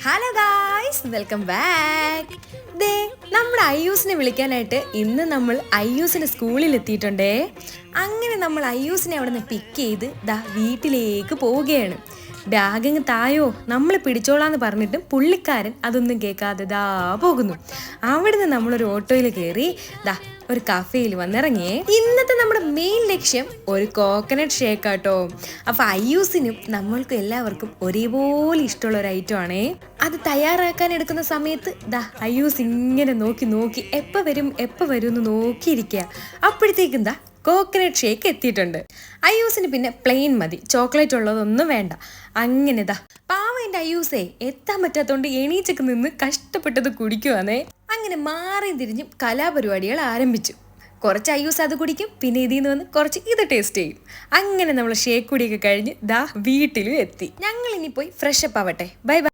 Hello guys, welcome back. ദേ നമ്മുടെ അയ്യൂസിനെ വിളിക്കാനായിട്ട് ഇന്ന് നമ്മൾ അയ്യൂസിന് സ്കൂളിൽ എത്തിയിട്ടുണ്ടേ. അങ്ങനെ നമ്മൾ അയ്യൂസിനെ അവിടെ നിന്ന് പിക്ക് ചെയ്ത് ദാ വീട്ടിലേക്ക് പോവുകയാണ്. ബാഗങ്ങ് തായോ, നമ്മൾ പിടിച്ചോളാന്ന് പറഞ്ഞിട്ടും പുള്ളിക്കാരൻ അതൊന്നും കേൾക്കാതെ ദാ പോകുന്നു. അവിടുന്ന് നമ്മളൊരു ഓട്ടോയിൽ കയറി ദാ ഒരു കഫേയിൽ വന്നിറങ്ങിയേ. ഇന്നത്തെ നമ്മുടെ മെയിൻ ലക്ഷ്യം ഒരു കോക്കനട്ട് ഷേക്ക് ആട്ടോ. അപ്പൊ അയ്യൂസിനും നമ്മൾക്കും എല്ലാവർക്കും ഒരേപോലെ ഇഷ്ടമുള്ള ഒരു ഐറ്റം ആണേ. അത് തയ്യാറാക്കാൻ എടുക്കുന്ന സമയത്ത് ദാ അയ്യൂസ് ഇങ്ങനെ നോക്കി നോക്കി എപ്പോൾ വരും എന്ന് നോക്കിയിരിക്കുക. അപ്പോഴത്തേക്കും ദാ കോക്കനട്ട് ഷേക്ക് എത്തിയിട്ടുണ്ട്. അയ്യൂസിന് പിന്നെ പ്ലെയിൻ മതി, ചോക്ലേറ്റ് ഉള്ളതൊന്നും വേണ്ട. അങ്ങനെ ദാ പാവ എൻ്റെ അയ്യൂസേ എത്താൻ പറ്റാത്തോണ്ട് എണീച്ചൊക്കെ നിന്ന് കഷ്ടപ്പെട്ടത് കുടിക്കുവാന്നേ. അങ്ങനെ മാറി തിരിഞ്ഞും കലാപരിപാടികൾ ആരംഭിച്ചു. കുറച്ച് അയ്യൂസ് അത് കുടിക്കും, പിന്നെ ഇതിൽ നിന്ന് വന്ന് കുറച്ച് ഇത് ടേസ്റ്റ് ചെയ്യും. അങ്ങനെ നമ്മൾ ഷേക്ക് കുടിയൊക്കെ കഴിഞ്ഞ് ദാ വീട്ടിലും എത്തി. ഞങ്ങൾ ഇനി പോയി ഫ്രഷപ്പ് ആവട്ടെ. Bye bye.